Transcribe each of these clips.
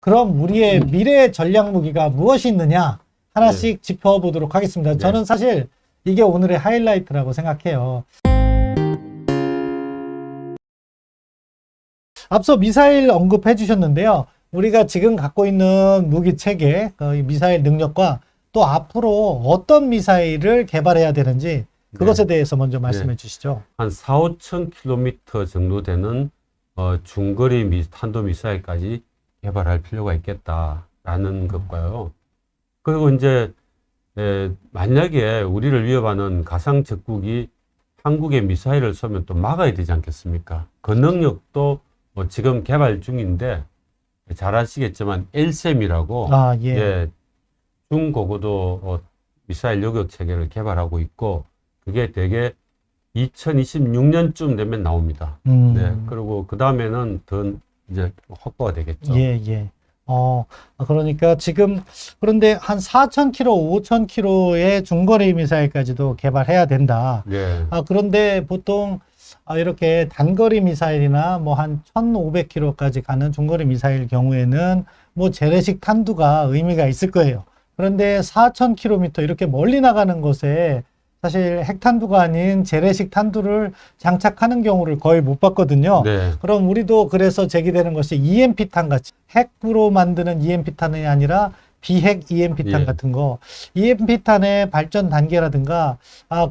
그럼 우리의 미래 전략 무기가 무엇이 있느냐 하나씩 짚어보도록 하겠습니다. 저는 사실 이게 오늘의 하이라이트라고 생각해요. 앞서 미사일 언급해 주셨는데요. 우리가 지금 갖고 있는 무기 체계, 이 미사일 능력과 또 앞으로 어떤 미사일을 개발해야 되는지 그것에 대해서 먼저 말씀해 주시죠. 한 4, 5천 킬로미터 정도 되는 중거리 탄도미사일까지 개발할 필요가 있겠다라는 것과요. 그리고 이제 만약에 우리를 위협하는 가상 적국이 한국의 미사일을 쏘면 또 막아야 되지 않겠습니까? 그 능력도 지금 개발 중인데 잘 아시겠지만 LSAM이라고 중고고도 미사일 요격 체계를 개발하고 있고 그게 대개 2026년쯤 되면 나옵니다. 네, 그리고 그 다음에는 더 이제 확보가 되겠죠. 그러니까 지금 그런데 한 4,000km, 5,000km의 중거리 미사일까지도 개발해야 된다. 그런데 보통 이렇게 단거리 미사일이나 뭐 한 1,500km까지 가는 중거리 미사일 경우에는 뭐 재래식 탄두가 의미가 있을 거예요. 그런데 4,000km 이렇게 멀리 나가는 곳에 사실 핵탄두가 아닌 재래식 탄두를 장착하는 경우를 거의 못 봤거든요. 그럼 우리도 그래서 제기되는 것이 EMP탄 같이 핵으로 만드는 EMP탄이 아니라 비핵 EMP탄 같은 거, EMP탄의 발전 단계라든가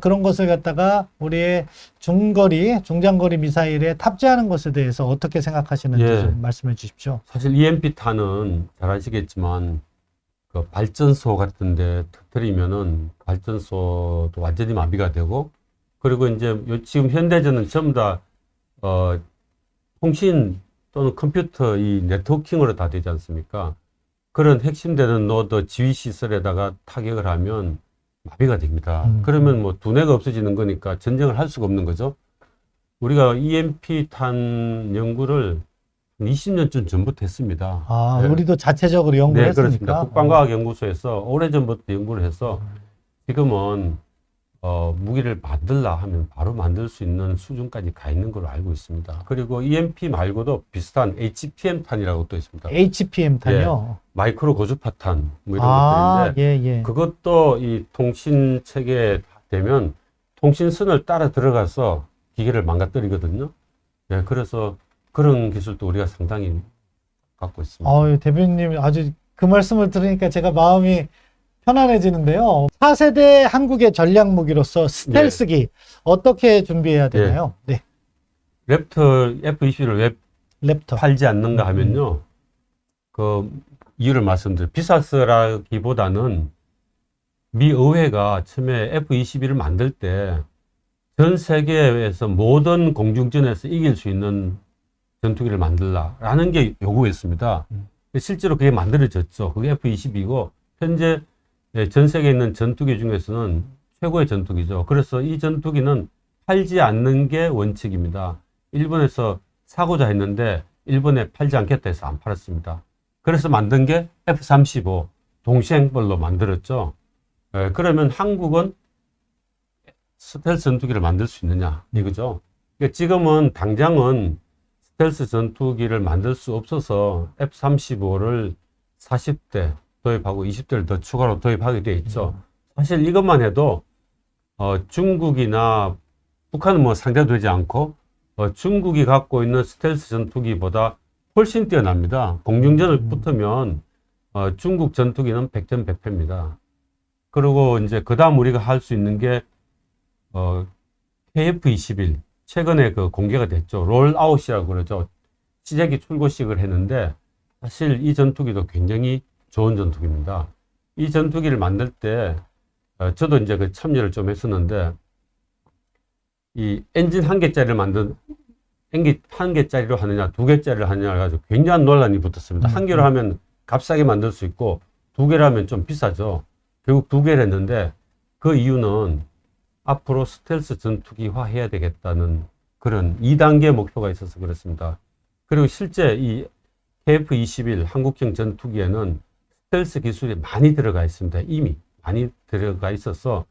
그런 것을 갖다가 우리의 중장거리 미사일에 탑재하는 것에 대해서 어떻게 생각하시는지 좀 말씀해 주십시오. 사실 EMP탄은 잘 아시겠지만 그 발전소 같은 데 터뜨리면은 발전소도 완전히 마비가 되고, 그리고 이제 지금 현대전은 전부 다 통신 또는 컴퓨터 이 네트워킹으로 다 되지 않습니까? 그런 핵심되는 노드 지휘 시설에다가 타격을 하면 마비가 됩니다. 그러면 뭐 두뇌가 없어지는 거니까 전쟁을 할 수가 없는 거죠. 우리가 EMP탄 연구를 20년쯤 전부터 했습니다. 우리도 자체적으로 연구를 했습니까? 그렇습니다. 국방과학연구소에서 오래전부터 연구를 해서 지금은 무기를 만들라 하면 바로 만들 수 있는 수준까지 가 있는 걸로 알고 있습니다. 그리고 EMP 말고도 비슷한 HPM탄이라고 또 있습니다. HPM탄이요? 마이크로 고주파탄 뭐 이런 것들인데 그것도 이 통신 체계에 되면 통신선을 따라 들어가서 기계를 망가뜨리거든요. 그래서 그런 기술도 우리가 상당히 갖고 있습니다. 대표님 아주 그 말씀을 들으니까 제가 마음이 편안해지는데요. 4세대 한국의 전략 무기로서 스텔스기 어떻게 준비해야 되나요? 랩터 F-21을 왜 팔지 않는가 하면요. 그 이유를 말씀드려요. 비싸서라기보다는 미 의회가 처음에 F-21을 만들 때 전 세계에서 모든 공중전에서 이길 수 있는 전투기를 만들라라는 게 요구였습니다. 실제로 그게 만들어졌죠. 그게 F-22고 현재 전 세계에 있는 전투기 중에서는 최고의 전투기죠. 그래서 이 전투기는 팔지 않는 게 원칙입니다. 일본에서 사고자 했는데 일본에 팔지 않겠다 해서 안 팔았습니다. 그래서 만든 게 F-35 동시행벌로 만들었죠. 그러면 한국은 스텔스 전투기를 만들 수 있느냐 이거죠. 그러니까 지금은 당장은 스텔스 전투기를 만들 수 없어서 F-35를 40대 도입하고 20대를 더 추가로 도입하게 돼 있죠. 사실 이것만 해도 중국이나 북한은 뭐 상대되지 않고 중국이 갖고 있는 스텔스 전투기보다 훨씬 뛰어납니다. 공중전을 붙으면 중국 전투기는 100점 100패입니다. 그리고 이제 그 다음 우리가 할 수 있는 게 KF-21 최근에 그 공개가 됐죠. 롤아웃이라고 그러죠. 시제기 출고식을 했는데 사실 이 전투기도 굉장히 좋은 전투기입니다. 이 전투기를 만들 때 저도 이제 그 참여를 좀 했었는데 이 엔진 한 개짜리를 만든 엔진 한 개짜리로 하느냐 두 개짜리를 하느냐 가지고 굉장한 논란이 붙었습니다. 한 개로 하면 값싸게 만들 수 있고 두 개로 하면 좀 비싸죠. 결국 두 개를 했는데 그 이유는 앞으로 스텔스 전투기화 해야 되겠다는 그런 2단계 목표가 있어서 그렇습니다. 그리고 실제 이 KF-21 한국형 전투기에는 스텔스 기술이 많이 들어가 있습니다. 이미 많이 들어가 있어서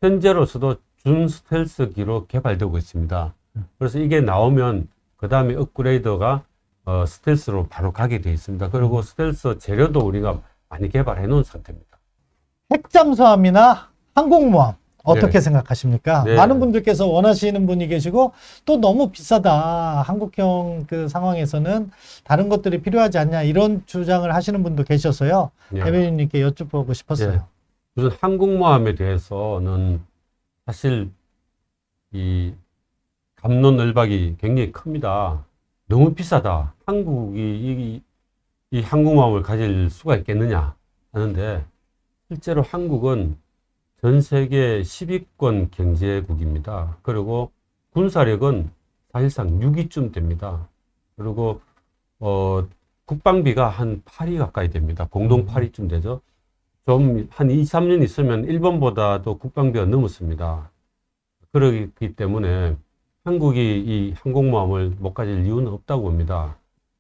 현재로서도 준 스텔스기로 개발되고 있습니다. 그래서 이게 나오면 그 다음에 업그레이드가 스텔스로 바로 가게 돼 있습니다. 그리고 스텔스 재료도 우리가 많이 개발해 놓은 상태입니다. 핵잠수함이나 항공모함 어떻게 생각하십니까? 네. 많은 분들께서 원하시는 분이 계시고 또 너무 비싸다. 한국형 그 상황에서는 다른 것들이 필요하지 않냐 이런 주장을 하시는 분도 계셔서요. 네. 대변인님께 여쭤보고 싶었어요. 네. 우선 항공모함에 대해서는 사실 이 갑론을박이 굉장히 큽니다. 너무 비싸다. 한국이 이 항공모함을 가질 수가 있겠느냐 하는데 실제로 한국은 전 세계 10위권 경제국입니다. 그리고 군사력은 사실상 6위쯤 됩니다. 그리고 국방비가 한 8위 가까이 됩니다. 공동 8위쯤 되죠. 좀 한 2, 3년 있으면 일본보다도 국방비가 넘었습니다. 그렇기 때문에 한국이 이 항공모함을 못 가질 이유는 없다고 봅니다.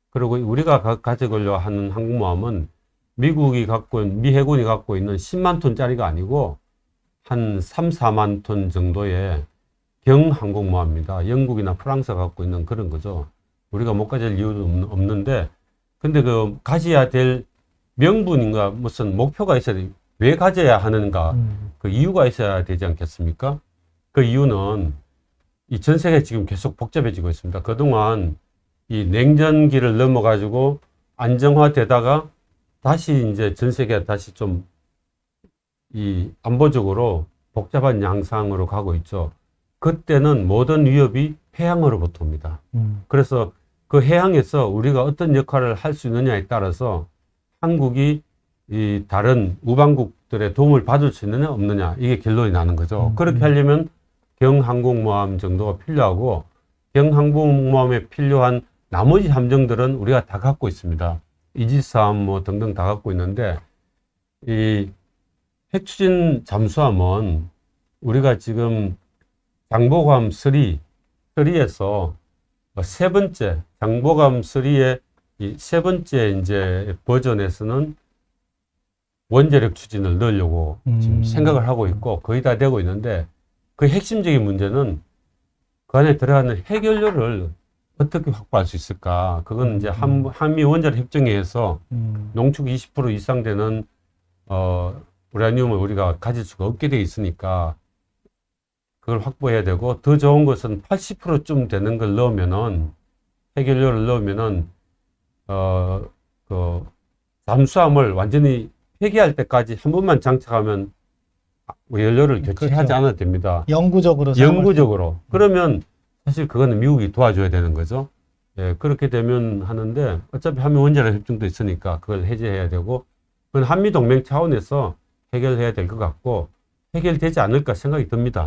그리고 우리가 가져가려 하는 항공모함은 미 해군이 갖고 있는 10만 톤짜리가 아니고 한 3, 4만 톤 정도의 경항공모함입니다. 영국이나 프랑스가 갖고 있는 그런 거죠. 우리가 못 가질 이유도 없는데, 근데 그 가져야 될 명분인가 무슨 목표가 있어야 돼. 왜 가져야 하는가 그 이유가 있어야 되지 않겠습니까? 그 이유는 이 전 세계 지금 계속 복잡해지고 있습니다. 그동안 이 냉전기를 넘어가지고 안정화되다가 다시 이제 전 세계가 다시 좀 이 안보적으로 복잡한 양상으로 가고 있죠. 그때는 모든 위협이 해양으로부터 옵니다. 그래서 그 해양에서 우리가 어떤 역할을 할 수 있느냐에 따라서 한국이 이 다른 우방국들의 도움을 받을 수 있느냐 없느냐 이게 결론이 나는 거죠. 그렇게 하려면 경항공모함 정도가 필요하고 경항공모함에 필요한 나머지 함정들은 우리가 다 갖고 있습니다. 이지스함 뭐 등등 다 갖고 있는데 이 핵추진 잠수함은 우리가 지금 장보감 3에서 세 번째 장보감 3의 이 세 번째 이제 버전에서는 원자력 추진을 넣으려고 지금 생각을 하고 있고 거의 다 되고 있는데 그 핵심적인 문제는 그 안에 들어가는 핵연료를 어떻게 확보할 수 있을까? 그건 이제 한미 원자력 협정에 의해서 농축 20% 이상 되는 우라늄을 우리가 가질 수가 없게 돼 있으니까 그걸 확보해야 되고 더 좋은 것은 80%쯤 되는 걸 넣으면은 핵연료를 넣으면은 그 잠수함을 완전히 폐기할 때까지 한 번만 장착하면 연료를 교체하지 않아도 됩니다. 영구적으로. 그러면 사실 그거는 미국이 도와줘야 되는 거죠. 예, 그렇게 되면 하는데 어차피 한미 원자력 협정도 있으니까 그걸 해제해야 되고 그건 한미 동맹 차원에서 해결해야 될 것 같고 해결되지 않을까 생각이 듭니다.